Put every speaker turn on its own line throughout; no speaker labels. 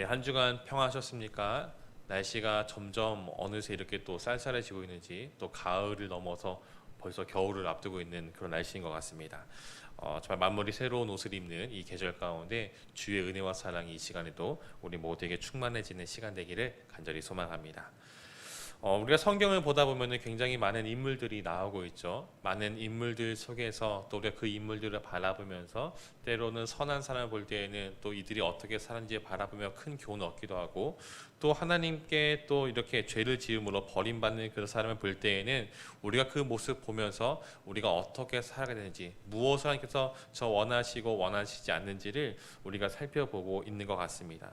한 주간 평안하셨습니까? 날씨가 점점 어느새 이렇게 또 쌀쌀해지고 있는지 또 가을을 넘어서 벌써 겨울을 앞두고 있는 그런 날씨인 것 같습니다. 정말 만물이 새로운 옷을 입는 이 계절 가운데 주의 은혜와 사랑이 이 시간에도 우리 모두에게 충만해지는 시간 되기를 간절히 소망합니다. 우리가 성경을 보다 보면 굉장히 많은 인물들이 나오고 있죠. 많은 인물들 속에서 또 우리가 그 인물들을 바라보면서 때로는 선한 사람을 볼 때에는 또 이들이 어떻게 사는지 바라보며 큰 교훈을 얻기도 하고, 또 하나님께 또 이렇게 죄를 지음으로 버림받는 그 사람을 볼 때에는 우리가 그 모습 보면서 우리가 어떻게 살아가야 되는지, 무엇을 하나님께서 저 원하시고 원하시지 않는지를 우리가 살펴보고 있는 것 같습니다.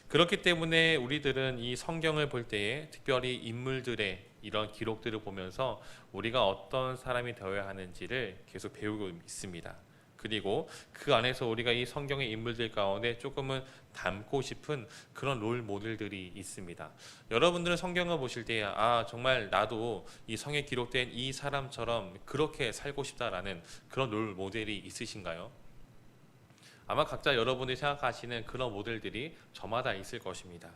그렇기 때문에 우리들은 이 성경을 볼 때에 특별히 인물들의 이런 기록들을 보면서 우리가 어떤 사람이 되어야 하는지를 계속 배우고 있습니다. 그리고 그 안에서 우리가 이 성경의 인물들 가운데 조금은 닮고 싶은 그런 롤 모델들이 있습니다. 여러분들은 성경을 보실 때 정말 나도 이 성에 기록된 이 사람처럼 그렇게 살고 싶다라는 그런 롤 모델이 있으신가요? 아마 각자 여러분이 생각하시는 그런 모델들이 저마다 있을 것입니다.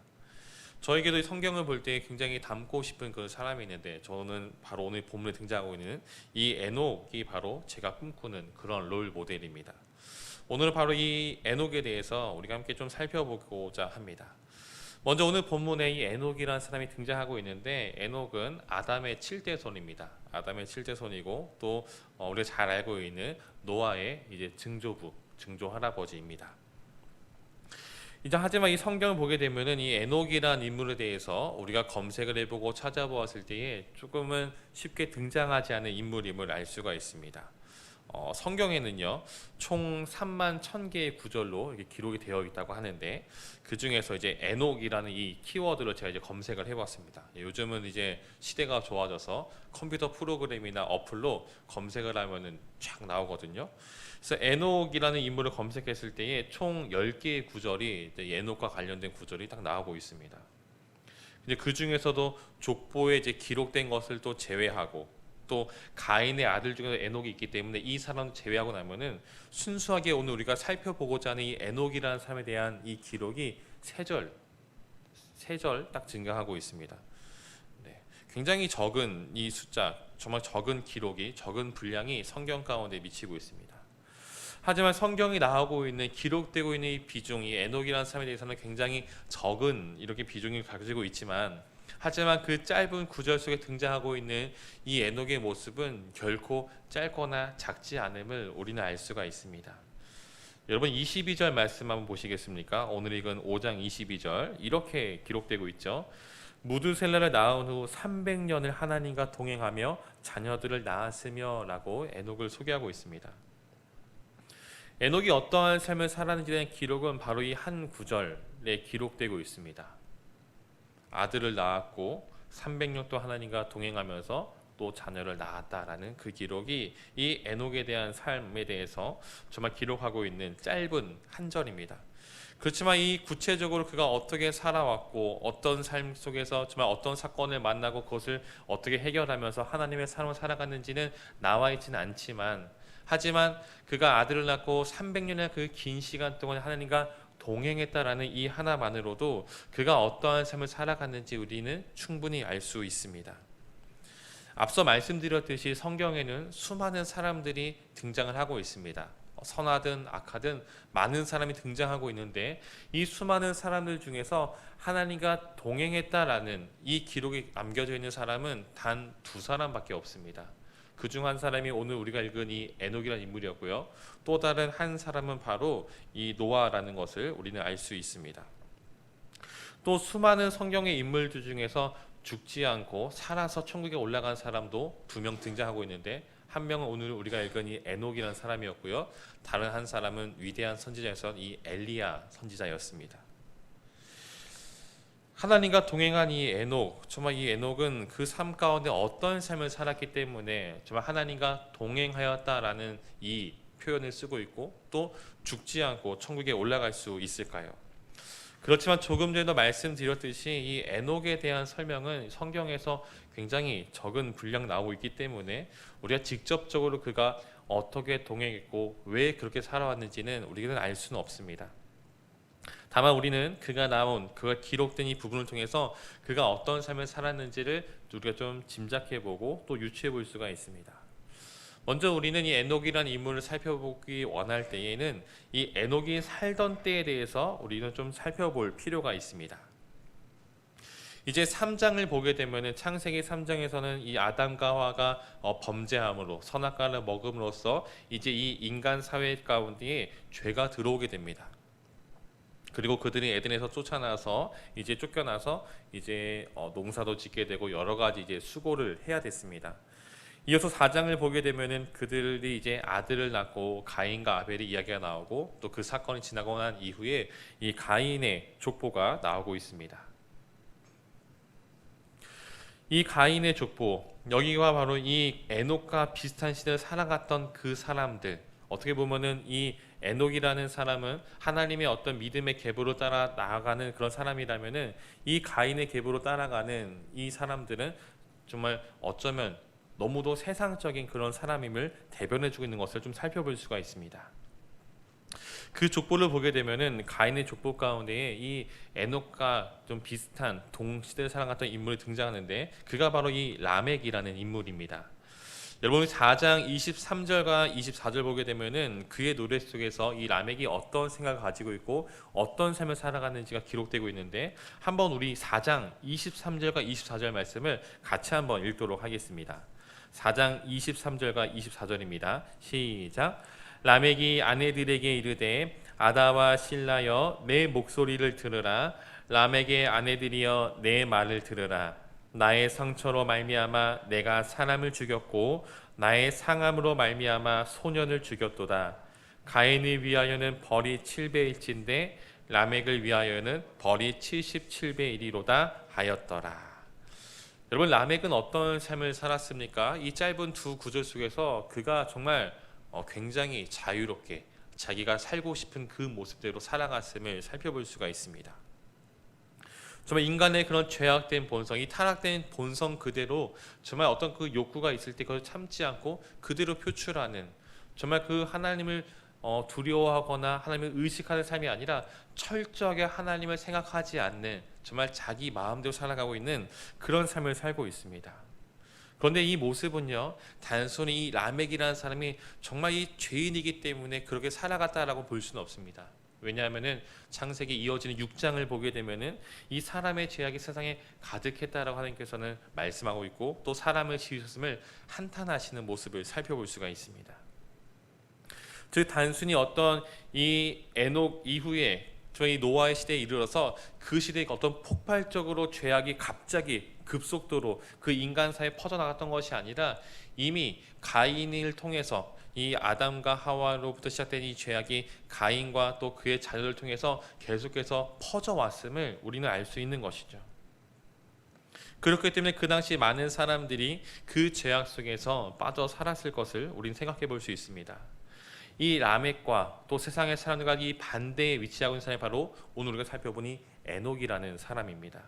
저에게도 성경을 볼 때 굉장히 닮고 싶은 그런 사람이 있는데, 저는 바로 오늘 본문에 등장하고 있는 이 에녹이 바로 제가 꿈꾸는 그런 롤 모델입니다. 오늘 바로 이 에녹에 대해서 우리가 함께 좀 살펴보고자 합니다. 먼저 오늘 본문에 이 에녹이라는 사람이 등장하고 있는데, 에녹은 아담의 7대손입니다. 아담의 7대손이고 또 우리가 잘 알고 있는 노아의 이제 증조 할아버지입니다. 하지만 이 성경을 보게 되면은 이 에녹이라는 인물에 대해서 우리가 검색을 해보고 찾아보았을 때에 조금은 쉽게 등장하지 않은 인물임을 알 수가 있습니다. 성경에는요 총 3만 1000개의 구절로 이렇게 기록이 되어 있다고 하는데, 그 중에서 이제 에녹이라는 이 키워드를 제가 이제 검색을 해봤습니다. 요즘은 이제 시대가 좋아져서 컴퓨터 프로그램이나 어플로 검색을 하면은 쫙 나오거든요. 그래서 에녹이라는 인물을 검색했을 때에 총 10개의 구절이 에녹과 관련된 구절이 딱 나오고 있습니다. 근데 그 중에서도 족보에 이제 기록된 것을 또 제외하고, 또 가인의 아들 중에서 에녹이 있기 때문에 이 사람 제외하고 나면은 순수하게 오늘 우리가 살펴보고자 하는 이 에녹이라는 사람에 대한 이 기록이 세 절 딱 증가하고 있습니다. 네, 굉장히 적은 이 숫자, 정말 적은 기록이, 적은 분량이 성경 가운데 미치고 있습니다. 하지만 성경이 나오고 있는, 기록되고 있는 이 비중이 에녹이라는 사람에 대해서는 굉장히 적은 이렇게 비중을 가지고 있지만, 하지만 그 짧은 구절 속에 등장하고 있는 이 에녹의 모습은 결코 짧거나 작지 않음을 우리는 알 수가 있습니다. 여러분 22절 말씀 한번 보시겠습니까? 오늘 읽은 5장 22절 이렇게 기록되고 있죠. 무드셀라를 낳은 후 300년을 하나님과 동행하며 자녀들을 낳았으며 라고 에녹을 소개하고 있습니다. 에녹이 어떠한 삶을 살았는지에 대한 기록은 바로 이 한 구절에 기록되고 있습니다. 아들을 낳았고 300년 또 하나님과 동행하면서 또 자녀를 낳았다라는 그 기록이 이 에녹에 대한 삶에 대해서 정말 기록하고 있는 짧은 한 절입니다. 그렇지만 이 구체적으로 그가 어떻게 살아왔고 어떤 삶 속에서 정말 어떤 사건을 만나고 그것을 어떻게 해결하면서 하나님의 삶을 살아갔는지는 나와 있지는 않지만, 하지만 그가 아들을 낳고 300년의 그 긴 시간 동안 하나님과 동행했다라는 이 하나만으로도 그가 어떠한 삶을 살아갔는지 우리는 충분히 알 수 있습니다. 앞서 말씀드렸듯이 성경에는 수많은 사람들이 등장을 하고 있습니다. 선하든 악하든 많은 사람이 등장하고 있는데, 이 수많은 사람들 중에서 하나님과 동행했다라는 이 기록이 남겨져 있는 사람은 단 2사람밖에 없습니다. 그 중 한 사람이 오늘 우리가 읽은 이 에녹이라는 인물이었고요. 또 다른 한 사람은 바로 이 노아라는 것을 우리는 알 수 있습니다. 또 수많은 성경의 인물들 중에서 죽지 않고 살아서 천국에 올라간 사람도 2명 등장하고 있는데, 한 명은 오늘 우리가 읽은 이 에녹이라는 사람이었고요. 다른 한 사람은 위대한 선지자였던 이 엘리야 선지자였습니다. 하나님과 동행한 이 에녹, 정말 이 에녹은 그 삶 가운데 어떤 삶을 살았기 때문에 정말 하나님과 동행하였다라는 이 표현을 쓰고 있고, 또 죽지 않고 천국에 올라갈 수 있을까요? 그렇지만 조금 전에도 말씀드렸듯이 이 에녹에 대한 설명은 성경에서 굉장히 적은 분량 나오고 있기 때문에 우리가 직접적으로 그가 어떻게 동행했고 왜 그렇게 살아왔는지는 우리는 알 수는 없습니다. 다만 우리는 그가 기록된 이 부분을 통해서 그가 어떤 삶을 살았는지를 우리가 좀 짐작해보고 또 유추해볼 수가 있습니다. 먼저 우리는 이 에녹이라는 인물을 살펴보기 원할 때에는 이 에녹이 살던 때에 대해서 우리는 좀 살펴볼 필요가 있습니다. 이제 3장을 보게 되면은 창세기 3장에서는 이 아담과 하와가 범죄함으로 선악과를 먹음으로써 이제 이 인간 사회 가운데에 죄가 들어오게 됩니다. 그리고 그들이 에덴에서 쫓겨나서 이제 농사도 짓게 되고 여러 가지 이제 수고를 해야 됐습니다. 이어서 4장을 보게 되면은 그들이 이제 아들을 낳고 가인과 아벨의 이야기가 나오고 또 그 사건이 지나고 난 이후에 이 가인의 족보가 나오고 있습니다. 이 가인의 족보, 여기가 바로 이 에녹과 비슷한 시대를 살아갔던 그 사람들, 어떻게 보면은 이 에녹이라는 사람은 하나님의 어떤 믿음의 계보로 따라 나아가는 그런 사람이라면은 이 가인의 계보로 따라가는 이 사람들은 정말 어쩌면 너무도 세상적인 그런 사람임을 대변해주고 있는 것을 좀 살펴볼 수가 있습니다. 그 족보를 보게 되면은 가인의 족보 가운데에 이 에녹과 좀 비슷한 동시대를 살아갔던 인물이 등장하는데 그가 바로 이 라멕이라는 인물입니다. 여러분 4장 23절과 24절 보게 되면은 그의 노래 속에서 이 라멕이 어떤 생각을 가지고 있고 어떤 삶을 살아가는지가 기록되고 있는데 한번 우리 4장 23절과 24절 말씀을 같이 한번 읽도록 하겠습니다. 4장 23절과 24절입니다. 시작. 라멕이 아내들에게 이르되 아다와 실라여 내 목소리를 들으라. 라멕의 아내들이여 내 말을 들으라. 나의 상처로 말미암아 내가 사람을 죽였고 나의 상함으로 말미암아 소년을 죽였도다. 가인을 위하여는 벌이 7배일진데 라멕을 위하여는 벌이 77배이리로다 하였더라. 여러분 라멕은 어떤 삶을 살았습니까? 이 짧은 두 구절 속에서 그가 정말 굉장히 자유롭게 자기가 살고 싶은 그 모습대로 살아갔음을 살펴볼 수가 있습니다. 정말 인간의 그런 죄악된 본성, 이 타락된 본성 그대로 정말 어떤 그 욕구가 있을 때 그걸 참지 않고 그대로 표출하는 정말 그 하나님을 두려워하거나 하나님을 의식하는 삶이 아니라 철저하게 하나님을 생각하지 않는 정말 자기 마음대로 살아가고 있는 그런 삶을 살고 있습니다. 그런데 이 모습은요, 단순히 이 라멕이라는 사람이 정말 이 죄인이기 때문에 그렇게 살아갔다라고 볼 수는 없습니다. 왜냐하면은 창세기 이어지는 6장을 보게 되면은 이 사람의 죄악이 세상에 가득했다라고 하나님께서는 말씀하고 있고 또 사람을 지으셨음을 한탄하시는 모습을 살펴볼 수가 있습니다. 즉 단순히 어떤 이 에녹 이후에 저희 노아의 시대에 이르러서 그 시대에 어떤 폭발적으로 죄악이 갑자기 급속도로 그 인간 사회에 퍼져나갔던 것이 아니라 이미 가인을 통해서 이 아담과 하와로부터 시작된 이 죄악이 가인과 또 그의 자녀를 통해서 계속해서 퍼져왔음을 우리는 알 수 있는 것이죠. 그렇기 때문에 그 당시 많은 사람들이 그 죄악 속에서 빠져 살았을 것을 우리는 생각해 볼 수 있습니다. 이 라멕과 또 세상의 사람들과 이 반대에 위치하고 있는 사람이 바로 오늘 우리가 살펴보니 에녹이라는 사람입니다.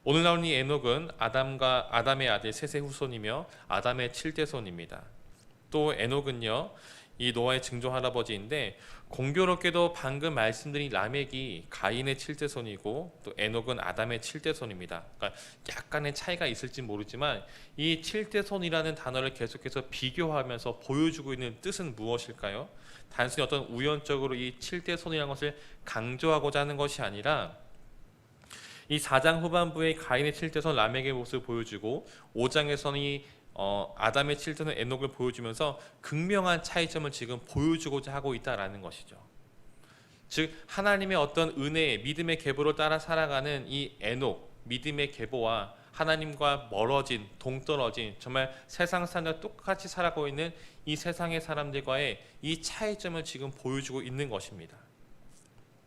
오늘 나오는 이 에녹은 아담의 아들 셋의 후손이며 아담의 7대손입니다. 또 에녹은요 이 노아의 증조 할아버지인데 공교롭게도 방금 말씀드린 라멕이 가인의 7대손이고 또 에녹은 아담의 7대손입니다. 그러니까 약간의 차이가 있을지 모르지만 이 7대손이라는 단어를 계속해서 비교하면서 보여주고 있는 뜻은 무엇일까요? 단순히 어떤 우연적으로 이 7대손이라는 것을 강조하고자 하는 것이 아니라 이 4장 후반부에 가인의 7대손 라멕의 모습을 보여주고 5장에서는 아담의 7대손 에녹을 보여주면서 극명한 차이점을 지금 보여주고자 하고 있다라는 것이죠. 즉 하나님의 어떤 은혜, 믿음의 계보를 따라 살아가는 이 에녹, 믿음의 계보와 하나님과 멀어진, 동떨어진 정말 세상 사람과 똑같이 살아가고 있는 이 세상의 사람들과의 이 차이점을 지금 보여주고 있는 것입니다.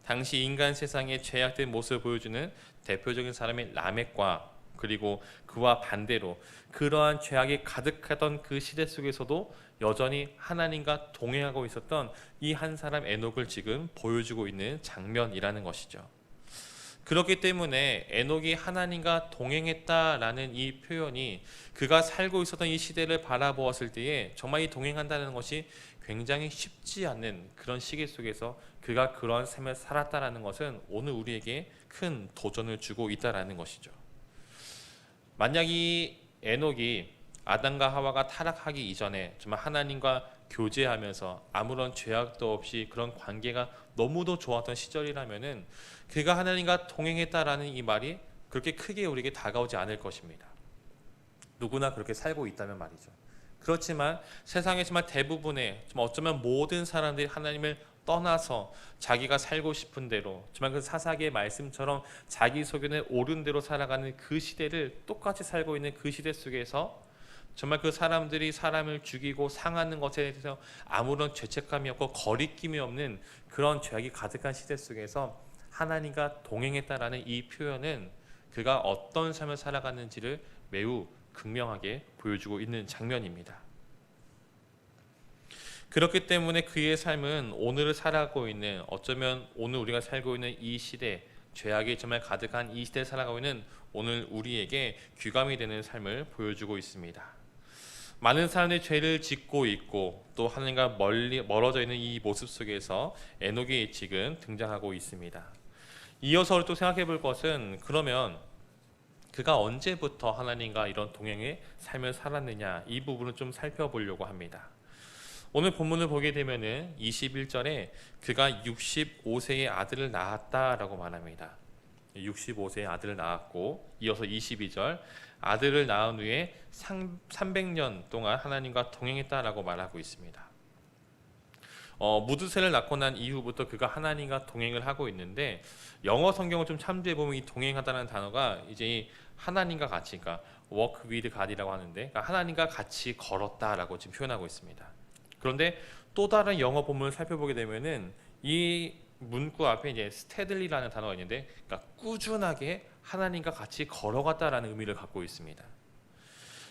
당시 인간 세상의 죄악된 모습을 보여주는 대표적인 사람이 라멕과 그리고 그와 반대로 그러한 죄악이 가득하던 그 시대 속에서도 여전히 하나님과 동행하고 있었던 이 한 사람 에녹을 지금 보여주고 있는 장면이라는 것이죠. 그렇기 때문에 에녹이 하나님과 동행했다라는 이 표현이 그가 살고 있었던 이 시대를 바라보았을 때에 정말 이 동행한다는 것이 굉장히 쉽지 않는 그런 시기 속에서 그가 그런 삶을 살았다라는 것은 오늘 우리에게 큰 도전을 주고 있다라는 것이죠. 만약 이 에녹이 아담과 하와가 타락하기 이전에 정말 하나님과 교제하면서 아무런 죄악도 없이 그런 관계가 너무도 좋았던 시절이라면은 그가 하나님과 동행했다라는 이 말이 그렇게 크게 우리에게 다가오지 않을 것입니다. 누구나 그렇게 살고 있다면 말이죠. 그렇지만 세상에 정말 대부분의 정말 어쩌면 모든 사람들이 하나님을 떠나서 자기가 살고 싶은 대로 정말 그 사사기의 말씀처럼 자기 소견에 옳은 대로 살아가는 그 시대를 똑같이 살고 있는 그 시대 속에서 정말 그 사람들이 사람을 죽이고 상하는 것에 대해서 아무런 죄책감이 없고 거리낌이 없는 그런 죄악이 가득한 시대 속에서 하나님과 동행했다라는 이 표현은 그가 어떤 삶을 살아갔는지를 매우 극명하게 보여주고 있는 장면입니다. 그렇기 때문에 그의 삶은 오늘을 살아가고 있는, 어쩌면 오늘 우리가 살고 있는 이 시대, 죄악이 정말 가득한 이 시대에 살아가고 있는 오늘 우리에게 귀감이 되는 삶을 보여주고 있습니다. 많은 사람들이 죄를 짓고 있고 또 하나님과 멀어져 있는 이 모습 속에서 에녹의 예측은 등장하고 있습니다. 이어서 또 생각해 볼 것은, 그러면 그가 언제부터 하나님과 이런 동행의 삶을 살았느냐, 이 부분을 좀 살펴보려고 합니다. 오늘 본문을 보게 되면은 21절에 그가 65세의 아들을 낳았다라고 말합니다. 65세의 아들을 낳았고, 이어서 22절 아들을 낳은 후에 300년 동안 하나님과 동행했다라고 말하고 있습니다. 무드셀을 낳고 난 이후부터 그가 하나님과 동행을 하고 있는데, 영어 성경을 좀 참조해 보면 이 동행하다는 단어가 이제 이 하나님과 같이, 그러니까 walk with God이라고 하는데, 그러니까 하나님과 같이 걸었다라고 지금 표현하고 있습니다. 그런데 또 다른 영어 본문을 살펴보게 되면은 이 문구 앞에 이제 스테들리라는 단어가 있는데, 그러니까 꾸준하게 하나님과 같이 걸어갔다라는 의미를 갖고 있습니다.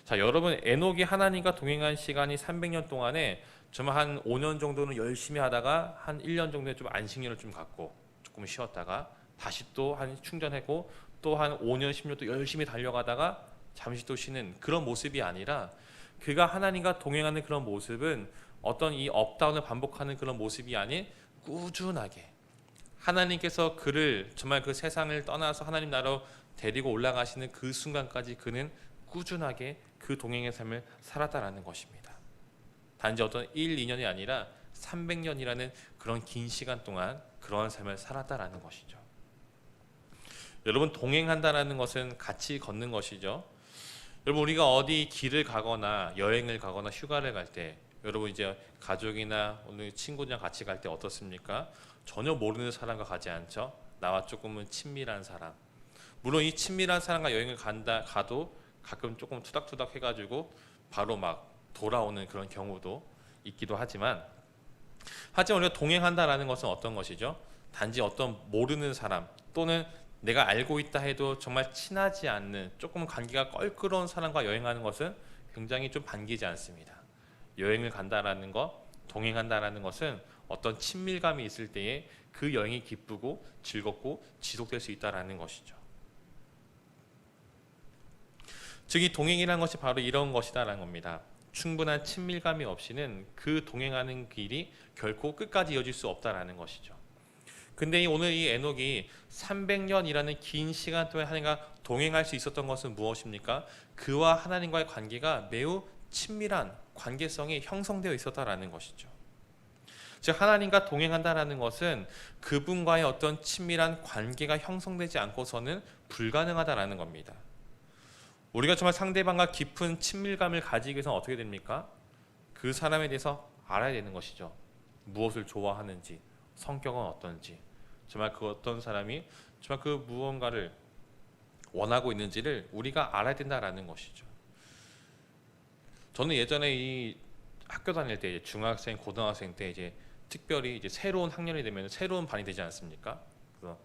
자, 여러분, 에녹이 하나님과 동행한 시간이 300년 동안에 정말 한 5년 정도는 열심히 하다가 한 1년 정도에 좀 안식년을 좀 갖고 조금 쉬었다가 다시 또 한 충전하고 또 한 5년 10년 또 열심히 달려가다가 잠시 또 쉬는 그런 모습이 아니라, 그가 하나님과 동행하는 그런 모습은 어떤 이 업다운을 반복하는 그런 모습이 아닌 꾸준하게 하나님께서 그를 정말 그 세상을 떠나서 하나님 나라로 데리고 올라가시는 그 순간까지 그는 꾸준하게 그 동행의 삶을 살았다라는 것입니다. 단지 어떤 1, 2년이 아니라 300년이라는 그런 긴 시간 동안 그러한 삶을 살았다라는 것이죠. 여러분, 동행한다라는 것은 같이 걷는 것이죠. 여러분, 우리가 어디 길을 가거나 여행을 가거나 휴가를 갈 때, 여러분 이제 가족이나 오늘 친구들이랑 같이 갈 때 어떻습니까? 전혀 모르는 사람과 가지 않죠. 나와 조금은 친밀한 사람. 물론 이 친밀한 사람과 여행을 가도 가끔 조금 투닥투닥 해가지고 바로 막 돌아오는 그런 경우도 있기도 하지만 우리가 동행한다라는 것은 어떤 것이죠? 단지 어떤 모르는 사람 또는 내가 알고 있다 해도 정말 친하지 않는 조금 관계가 껄끄러운 사람과 여행하는 것은 굉장히 좀 반기지 않습니다. 여행을 간다라는 것, 동행한다라는 것은 어떤 친밀감이 있을 때에 그 여행이 기쁘고 즐겁고 지속될 수 있다라는 것이죠. 즉, 이 동행이라는 것이 바로 이런 것이다라는 겁니다. 충분한 친밀감이 없이는 그 동행하는 길이 결코 끝까지 이어질 수 없다라는 것이죠. 근데 오늘 이 에녹이 300년이라는 긴 시간 동안 하나님과 동행할 수 있었던 것은 무엇입니까? 그와 하나님과의 관계가 매우 친밀한 관계성이 형성되어 있었다라는 것이죠. 즉, 하나님과 동행한다라는 것은 그분과의 어떤 친밀한 관계가 형성되지 않고서는 불가능하다라는 겁니다. 우리가 정말 상대방과 깊은 친밀감을 가지기 위해서는 어떻게 됩니까? 그 사람에 대해서 알아야 되는 것이죠. 무엇을 좋아하는지, 성격은 어떤지, 정말 그 어떤 사람이 정말 그 무언가를 원하고 있는지를 우리가 알아야 된다라는 것이죠. 저는 예전에 이 학교 다닐 때 중학생, 고등학생 때 이제 특별히 이제 새로운 학년이 되면 새로운 반이 되지 않습니까? 그래서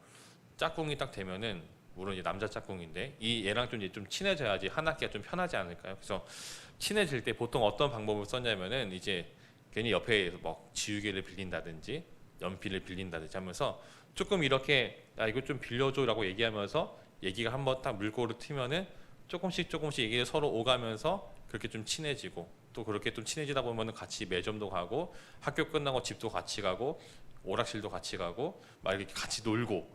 짝꿍이 딱 되면은, 물론 이제 남자 짝꿍인데 이 얘랑 좀 친해져야지 한 학기가 좀 편하지 않을까요? 그래서 친해질 때 보통 어떤 방법을 썼냐면은 이제 괜히 옆에 뭐 지우개를 빌린다든지 연필을 빌린다든지 하면서 조금 이렇게 야 이거 좀 빌려줘라고 얘기하면서 얘기가 한번 딱 물꼬를 트면은 조금씩 얘기를 서로 오가면서 그렇게 좀 친해지고, 또 그렇게 좀 친해지다 보면은 같이 매점도 가고 학교 끝나고 집도 같이 가고 오락실도 같이 가고 막 이렇게 같이 놀고,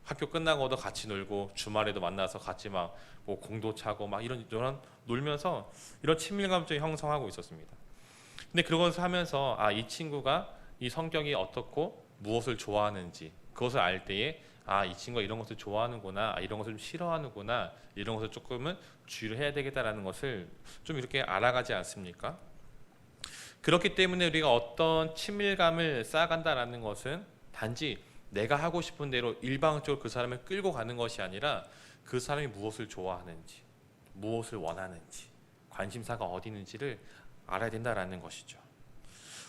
학교 끝나고도 같이 놀고 주말에도 만나서 같이 막 뭐 공도 차고 막 이런 놀면서 이런 친밀감을 좀 형성하고 있었습니다. 근데 그것을 하면서 아, 이 친구가 이 성격이 어떻고 무엇을 좋아하는지 그것을 알 때에 아, 이 친구가 이런 것을 좋아하는구나, 아, 이런 것을 좀 싫어하는구나, 이런 것을 조금은 주의를 해야 되겠다라는 것을 좀 이렇게 알아가지 않습니까? 그렇기 때문에 우리가 어떤 친밀감을 쌓아간다라는 것은 단지 내가 하고 싶은 대로 일방적으로 그 사람을 끌고 가는 것이 아니라 그 사람이 무엇을 좋아하는지, 무엇을 원하는지, 관심사가 어디 있는지를 알아야 된다라는 것이죠.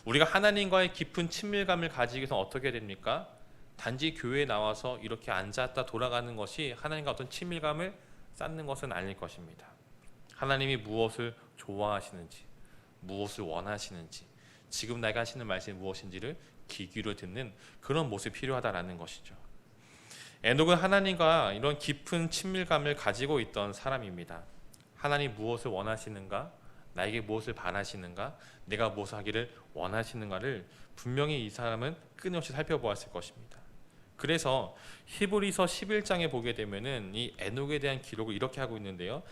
우리가 하나님과의 깊은 친밀감을 가지기 위해서 어떻게 됩니까? 단지 교회에 나와서 이렇게 앉았다 돌아가는 것이 하나님과 어떤 친밀감을 쌓는 것은 아닐 것입니다. 하나님이 무엇을 좋아하시는지, 무엇을 원하시는지, 지금 내가 하시는 말씀이 무엇인지를 귀 기울여 듣는 그런 모습이 필요하다라는 것이죠. 에녹은 하나님과 이런 깊은 친밀감을 가지고 있던 사람입니다. 하나님 무엇을 원하시는가, 나에게 무엇을 바라시는가, 내가 무엇을 하기를 원하시는가를 분명히 이 사람은 끊임없이 살펴보았을 것입니다. 그래서 히브리서 11장에 보게 되면은 이 에녹에 대한 기록을 이렇게 하고 있는데요.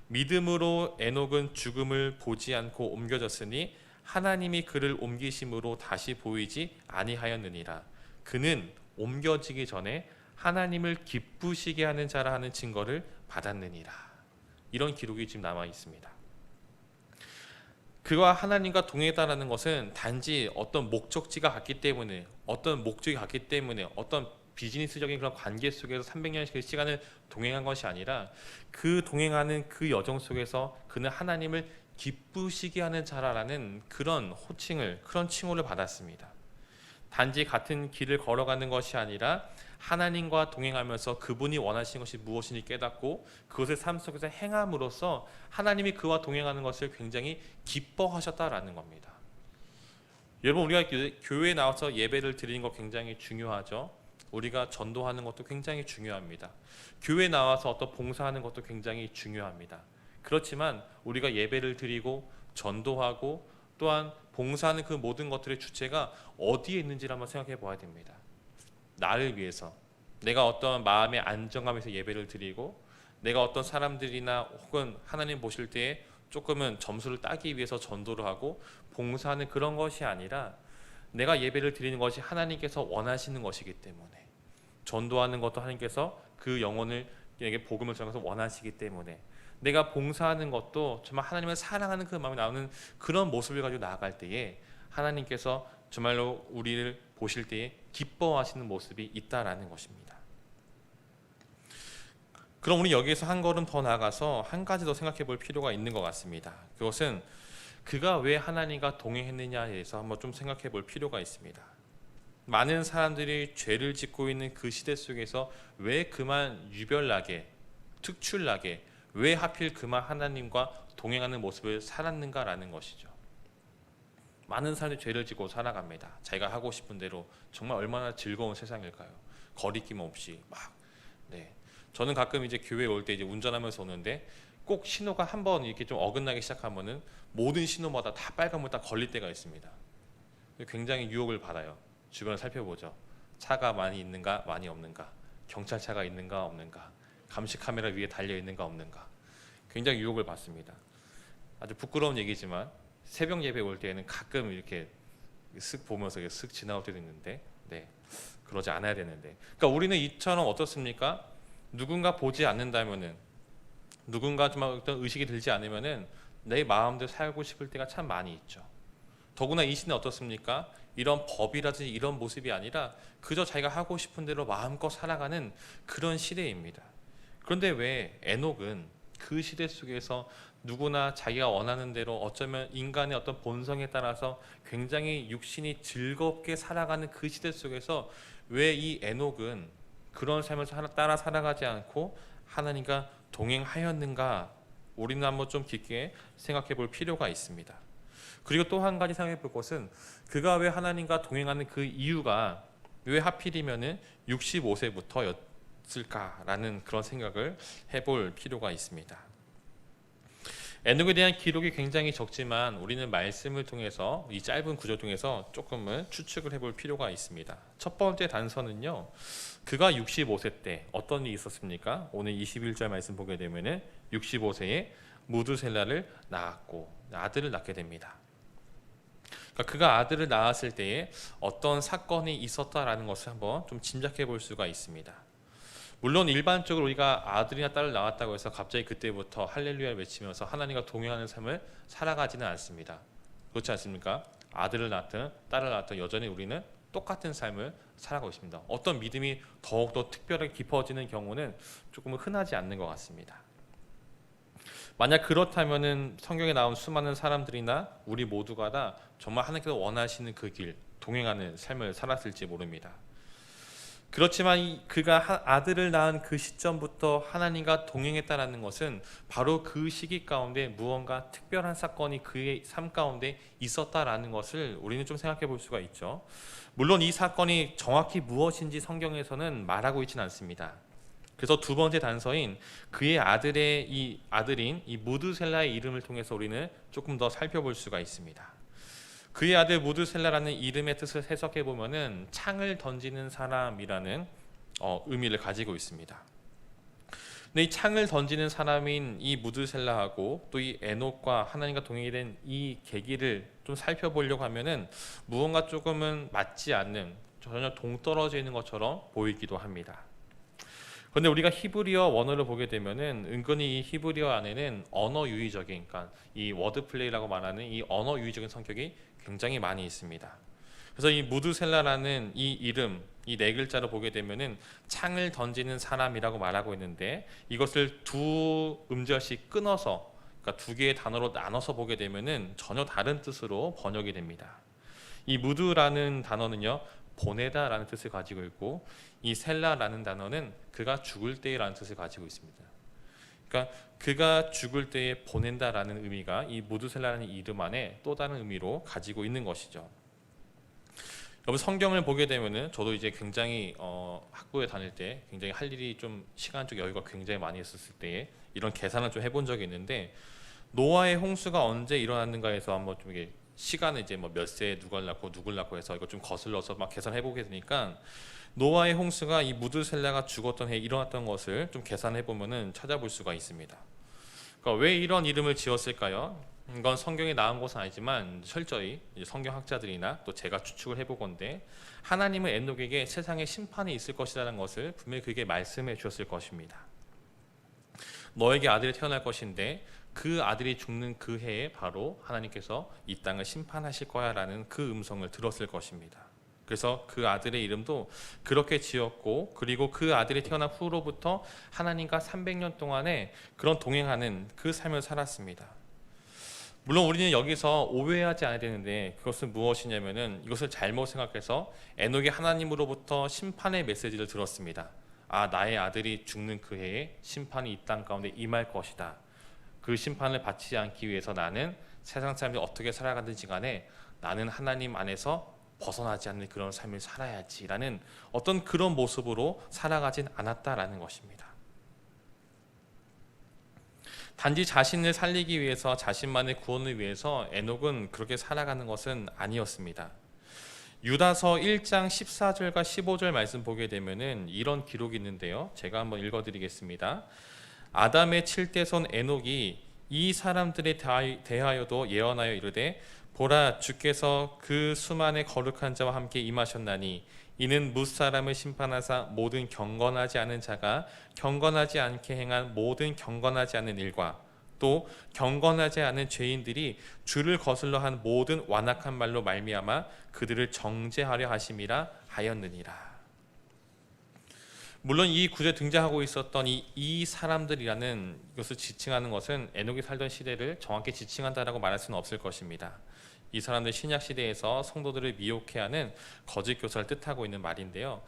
믿음으로 에녹은 죽음을 보지 않고 옮겨졌으니 하나님이 그를 옮기심으로 다시 보이지 아니하였느니라. 그는 옮겨지기 전에 하나님을 기쁘시게 하는 자라 하는 증거를 받았느니라. 이런 기록이 지금 남아 있습니다. 그와 하나님과 동행했다라는 것은 단지 어떤 목적지가 같기 때문에, 어떤 목적이 같기 때문에, 어떤 비즈니스적인 그런 관계 속에서 300년의 시간을 동행한 것이 아니라 그 동행하는 그 여정 속에서 그는 하나님을 기쁘시게 하는 자라라는 그런 호칭을, 그런 칭호를 받았습니다. 단지 같은 길을 걸어가는 것이 아니라 하나님과 동행하면서 그분이 원하시는 것이 무엇인지 깨닫고 그것을 삶 속에서 행함으로써 하나님이 그와 동행하는 것을 굉장히 기뻐하셨다라는 겁니다. 여러분, 우리가 교회에 나와서 예배를 드리는 것 굉장히 중요하죠. 우리가 전도하는 것도 굉장히 중요합니다. 교회에 나와서 어떤 봉사하는 것도 굉장히 중요합니다. 그렇지만 우리가 예배를 드리고 전도하고 또한 봉사하는 그 모든 것들의 주체가 어디에 있는지를 한번 생각해 봐야 됩니다. 나를 위해서, 내가 어떤 마음의 안정감에서 예배를 드리고 내가 어떤 사람들이나 혹은 하나님 보실 때에 조금은 점수를 따기 위해서 전도를 하고 봉사하는 그런 것이 아니라 내가 예배를 드리는 것이 하나님께서 원하시는 것이기 때문에, 전도하는 것도 하나님께서 그 영혼에게 복음을 전해서 원하시기 때문에, 내가 봉사하는 것도 정말 하나님을 사랑하는 그 마음이 나오는 그런 모습을 가지고 나아갈 때에 하나님께서 정말로 우리를 보실 때에 기뻐하시는 모습이 있다라는 것입니다. 그럼 우리 여기에서 한 걸음 더 나아가서 한 가지 더 생각해 볼 필요가 있는 것 같습니다. 그것은 그가 왜 하나님과 동행했느냐에 대해서 한번 좀 생각해 볼 필요가 있습니다. 많은 사람들이 죄를 짓고 있는 그 시대 속에서 왜 그만 유별나게, 특출나게, 왜 하필 그만 하나님과 동행하는 모습을 살았는가라는 것이죠. 많은 사람들이 죄를 짓고 살아갑니다. 자기가 하고 싶은 대로. 정말 얼마나 즐거운 세상일까요? 거리낌 없이 막. 저는 가끔 이제 교회에 올 때 이제 운전하면서 오는데 꼭 신호가 한번 이렇게 좀 어긋나기 시작하면은 모든 신호마다 다 빨간불 딱 걸릴 때가 있습니다. 굉장히 유혹을 받아요. 주변을 살펴보죠. 차가 많이 있는가, 많이 없는가, 경찰차가 있는가, 없는가, 감시 카메라 위에 달려 있는가, 없는가. 굉장히 유혹을 받습니다. 아주 부끄러운 얘기지만 새벽 예배 올 때에는 가끔 이렇게 쓱 보면서 쓱 지나올 때도 있는데, 그러지 않아야 되는데. 그러니까 우리는 이처럼 어떻습니까? 누군가 보지 않는다면은, 누군가 좀 어떤 의식이 들지 않으면은 내 마음대로 살고 싶을 때가 참 많이 있죠. 더구나 이 시대는 어떻습니까? 이런 법이라든지 이런 모습이 아니라 그저 자기가 하고 싶은 대로 마음껏 살아가는 그런 시대입니다. 그런데 왜 에녹은 그 시대 속에서 누구나 자기가 원하는 대로 어쩌면 인간의 어떤 본성에 따라서 굉장히 육신이 즐겁게 살아가는 그 시대 속에서 왜 이 에녹은 그런 삶을 따라 살아가지 않고 하나님과 동행하였는가? 우리는 한번 좀 깊게 생각해 볼 필요가 있습니다. 그리고 또 한 가지 생각해 볼 것은 그가 왜 하나님과 동행하는 그 이유가 왜 하필이면은 65세부터였을까라는 그런 생각을 해볼 필요가 있습니다. 에녹에 대한 기록이 굉장히 적지만 우리는 말씀을 통해서 이 짧은 구절 통해서 조금은 추측을 해볼 필요가 있습니다. 첫 번째 단서는요, 그가 65세 때 어떤 일이 있었습니까? 오늘 21절 말씀 보게 되면은 65세에 무드셀라를 낳았고 아들을 낳게 됩니다. 그러니까 그가 아들을 낳았을 때에 어떤 사건이 있었다라는 것을 한번 좀 짐작해 볼 수가 있습니다. 물론 일반적으로 우리가 아들이나 딸을 낳았다고 해서 갑자기 그때부터 할렐루야를 외치면서 하나님과 동행하는 삶을 살아가지는 않습니다. 그렇지 않습니까? 아들을 낳든 딸을 낳든 여전히 우리는 똑같은 삶을 살아가고 있습니다. 어떤 믿음이 더욱더 특별하게 깊어지는 경우는 조금은 흔하지 않는 것 같습니다. 만약 그렇다면은 성경에 나온 수많은 사람들이나 우리 모두가 다 정말 하나님께서 원하시는 그 길, 동행하는 삶을 살았을지 모릅니다. 그렇지만 그가 아들을 낳은 그 시점부터 하나님과 동행했다는 것은 바로 그 시기 가운데 무언가 특별한 사건이 그의 삶 가운데 있었다라는 것을 우리는 좀 생각해 볼 수가 있죠. 물론 이 사건이 정확히 무엇인지 성경에서는 말하고 있지는 않습니다. 그래서 두 번째 단서인 그의 아들인 이 무드셀라의 이름을 통해서 우리는 조금 더 살펴볼 수가 있습니다. 그의 아들 무드셀라라는 이름의 뜻을 해석해 보면은 창을 던지는 사람이라는 의미를 가지고 있습니다. 근데 이 창을 던지는 사람인 이 무드셀라하고 또 이 에녹과 하나님과 동행이 된 이 계기를 좀 살펴보려고 하면은 무언가 조금은 맞지 않는, 전혀 동떨어져 있는 것처럼 보이기도 합니다. 그런데 우리가 히브리어 원어를 보게 되면은 은근히 이 히브리어 안에는 언어 유희적인, 그러니까 이 워드 플레이라고 말하는 이 언어 유희적인 성격이 굉장히 많이 있습니다. 그래서 이 무드셀라라는 이 이름, 이 네 글자로 보게 되면은 창을 던지는 사람이라고 말하고 있는데 이것을 두 음절씩 끊어서, 그러니까 두 개의 단어로 나눠서 보게 되면은 전혀 다른 뜻으로 번역이 됩니다. 이 무드라는 단어는요, 보내다라는 뜻을 가지고 있고 이 셀라라는 단어는 그가 죽을 때라는 뜻을 가지고 있습니다. 그러니까 그가 죽을 때에 보낸다라는 의미가 이 무드셀라라는 이름 안에 또 다른 의미로 가지고 있는 것이죠. 여러분 성경을 보게 되면은 저도 이제 굉장히 학교에 다닐 때 굉장히 할 일이 좀 시간적 여유가 굉장히 많이 있었을 때에 이런 계산을 좀 해본 적이 있는데 노아의 홍수가 언제 일어났는가 해서 한번 좀 이게 시간을 이제 뭐 몇 세에 누굴 낳고 해서 이거 좀 거슬러서 막 계산해 보게 되니까 노아의 홍수가 이 무드셀라가 죽었던 해에 일어났던 것을 좀 계산해 보면은 찾아볼 수가 있습니다. 그러니까 왜 이런 이름을 지었을까요? 이건 성경에 나온 것은 아니지만 철저히 성경학자들이나 또 제가 추측을 해보건데 하나님은 에녹에게 세상에 심판이 있을 것이라는 것을 분명히 그에게 말씀해 주셨을 것입니다. 너에게 아들이 태어날 것인데 그 아들이 죽는 그 해에 바로 하나님께서 이 땅을 심판하실 거야 라는 그 음성을 들었을 것입니다. 그래서 그 아들의 이름도 그렇게 지었고 그리고 그 아들이 태어난 후로부터 하나님과 300년 동안에 그런 동행하는 그 삶을 살았습니다. 물론 우리는 여기서 오해하지 않아야 되는데 그것은 무엇이냐면은 이것을 잘못 생각해서 에녹이 하나님으로부터 심판의 메시지를 들었습니다. 아, 나의 아들이 죽는 그 해에 심판이 이 땅 가운데 임할 것이다. 그 심판을 받지 않기 위해서 나는 세상 사람들이 어떻게 살아가든지 간에 나는 하나님 안에서 벗어나지 않는 그런 삶을 살아야지라는 어떤 그런 모습으로 살아가진 않았다라는 것입니다. 단지 자신을 살리기 위해서 자신만의 구원을 위해서 에녹은 그렇게 살아가는 것은 아니었습니다. 유다서 1장 14절과 15절 말씀 보게 되면은 이런 기록이 있는데요. 제가 한번 읽어드리겠습니다. 아담의 7대손 에녹이 이 사람들에 대하여도 예언하여 이르되 보라 주께서 그 수만의 거룩한 자와 함께 임하셨나니 이는 뭇사람을 심판하사 모든 경건하지 않은 자가 경건하지 않게 행한 모든 경건하지 않은 일과 또 경건하지 않은 죄인들이 주를 거슬러 한 모든 완악한 말로 말미암아 그들을 정죄하려 하심이라 하였느니라. 물론 이 구절에 등장하고 있었던 이 사람들이라는 것을 지칭하는 것은 에녹이 살던 시대를 정확히 지칭한다라고 말할 수는 없을 것입니다. 이 사람들 신약 시대에서 성도들을 미혹해하는 거짓 교사를 뜻하고 있는 말인데요.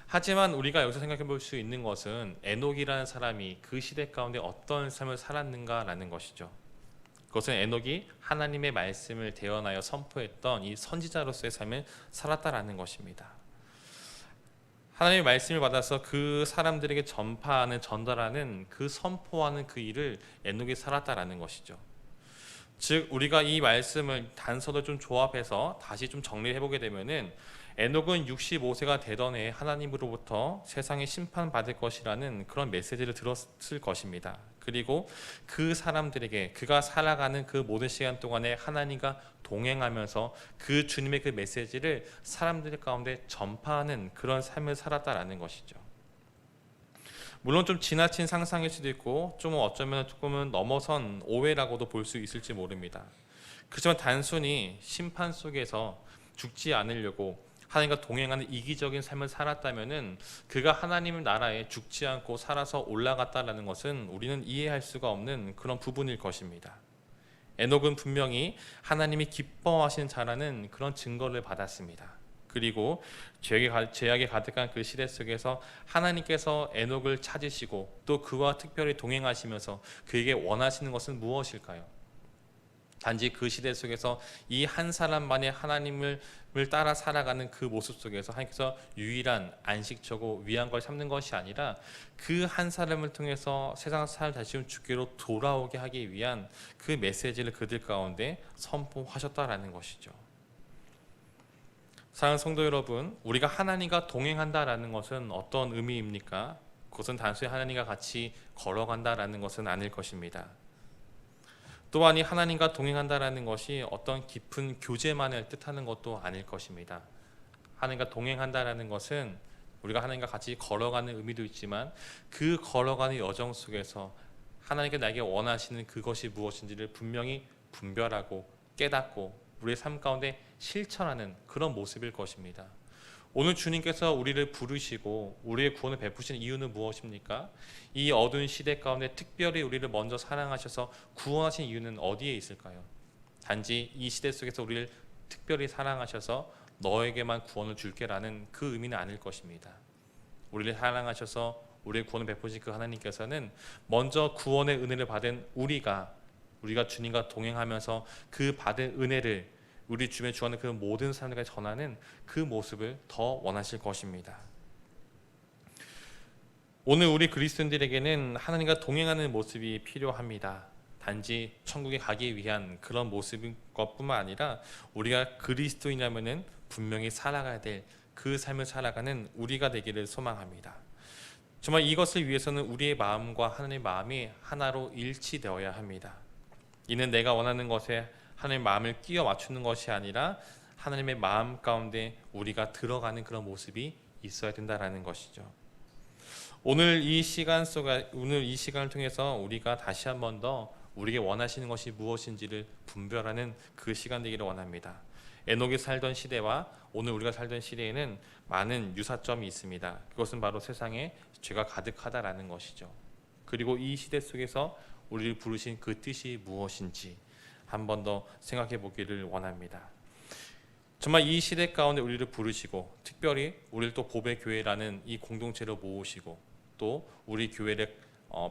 하지만 우리가 여기서 생각해 볼 수 있는 것은 에녹이라는 사람이 그 시대 가운데 어떤 삶을 살았는가라는 것이죠. 그것은 에녹이 하나님의 말씀을 대언하여 선포했던 이 선지자로서의 삶을 살았다라는 것입니다. 하나님의 말씀을 받아서 그 사람들에게 전파하는 전달하는 그 선포하는 그 일을 에녹이 살았다라는 것이죠. 즉 우리가 이 말씀을 단서를 좀 조합해서 다시 좀 정리해 보게 되면은 에녹은 65세가 되던 해에 하나님으로부터 세상에 심판받을 것이라는 그런 메시지를 들었을 것입니다. 그리고 그 사람들에게 그가 살아가는 그 모든 시간 동안에 하나님과 동행하면서 그 주님의 그 메시지를 사람들 가운데 전파하는 그런 삶을 살았다라는 것이죠. 물론 좀 지나친 상상일 수도 있고 좀 어쩌면 조금은 넘어선 오해라고도 볼 수 있을지 모릅니다. 그렇지만 단순히 심판 속에서 죽지 않으려고 하나님과 동행하는 이기적인 삶을 살았다면은 그가 하나님 나라에 죽지 않고 살아서 올라갔다라는 것은 우리는 이해할 수가 없는 그런 부분일 것입니다. 에녹은 분명히 하나님이 기뻐하시는 자라는 그런 증거를 받았습니다. 그리고 죄악에 가득한 그 시대 속에서 하나님께서 에녹을 찾으시고 또 그와 특별히 동행하시면서 그에게 원하시는 것은 무엇일까요? 단지 그 시대 속에서 이 한 사람만의 하나님을 따라 살아가는 그 모습 속에서 하나님께서 유일한 안식처고 위한 걸 삼는 것이 아니라 그 한 사람을 통해서 세상 사람 다시 주께로 돌아오게 하기 위한 그 메시지를 그들 가운데 선포하셨다라는 것이죠. 사랑하는 성도 여러분, 우리가 하나님과 동행한다라는 것은 어떤 의미입니까? 그것은 단순히 하나님과 같이 걸어간다라는 것은 아닐 것입니다. 또한 이 하나님과 동행한다라는 것이 어떤 깊은 교제만을 뜻하는 것도 아닐 것입니다. 하나님과 동행한다라는 것은 우리가 하나님과 같이 걸어가는 의미도 있지만 그 걸어가는 여정 속에서 하나님께 나에게 원하시는 그것이 무엇인지를 분명히 분별하고 깨닫고 우리의 삶 가운데 실천하는 그런 모습일 것입니다. 오늘 주님께서 우리를 부르시고 우리의 구원을 베푸시는 이유는 무엇입니까? 이 어두운 시대 가운데 특별히 우리를 먼저 사랑하셔서 구원하신 이유는 어디에 있을까요? 단지 이 시대 속에서 우리를 특별히 사랑하셔서 너에게만 구원을 줄게라는 그 의미는 아닐 것입니다. 우리를 사랑하셔서 우리의 구원을 베푸신 그 하나님께서는 먼저 구원의 은혜를 받은 우리가 주님과 동행하면서 그 받은 은혜를 우리 주변에 주하는 그 모든 사람들에게 전하는 그 모습을 더 원하실 것입니다. 오늘 우리 그리스도인들에게는 하나님과 동행하는 모습이 필요합니다. 단지 천국에 가기 위한 그런 모습인 것뿐만 아니라 우리가 그리스도인이라면은 분명히 살아가야 될 그 삶을 살아가는 우리가 되기를 소망합니다. 정말 이것을 위해서는 우리의 마음과 하나님의 마음이 하나로 일치되어야 합니다. 이는 내가 원하는 것에 하나님의 마음을 끼워 맞추는 것이 아니라 하나님의 마음 가운데 우리가 들어가는 그런 모습이 있어야 된다라는 것이죠. 오늘 이 시간을 통해서 우리가 다시 한 번 더 우리에게 원하시는 것이 무엇인지를 분별하는 그 시간 되기를 원합니다. 에녹이 살던 시대와 오늘 우리가 살던 시대에는 많은 유사점이 있습니다. 그것은 바로 세상에 죄가 가득하다라는 것이죠. 그리고 이 시대 속에서 우리를 부르신 그 뜻이 무엇인지 한 번 더 생각해 보기를 원합니다. 정말 이 시대 가운데 우리를 부르시고 특별히 우리를 또 보배교회라는 이 공동체로 모으시고 또 우리 교회를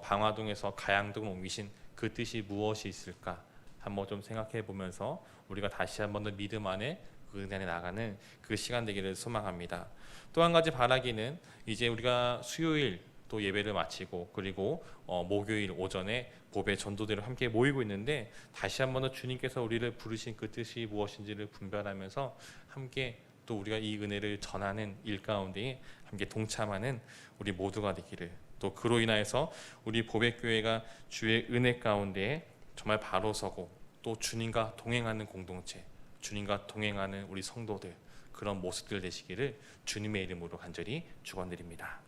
방화동에서 가양동으로 옮기신 그 뜻이 무엇이 있을까 한번 좀 생각해 보면서 우리가 다시 한 번 더 믿음 안에 그 은혜 안에 나가는 그 시간 되기를 소망합니다. 또 한 가지 바라기는 이제 우리가 수요일 또 예배를 마치고 그리고 목요일 오전에 보배 전도대로 함께 모이고 있는데 다시 한 번 더 주님께서 우리를 부르신 그 뜻이 무엇인지를 분별하면서 함께 또 우리가 이 은혜를 전하는 일 가운데 함께 동참하는 우리 모두가 되기를 또 그로 인하여서 우리 보배교회가 주의 은혜 가운데 정말 바로 서고 또 주님과 동행하는 공동체 주님과 동행하는 우리 성도들 그런 모습들 되시기를 주님의 이름으로 간절히 축원드립니다.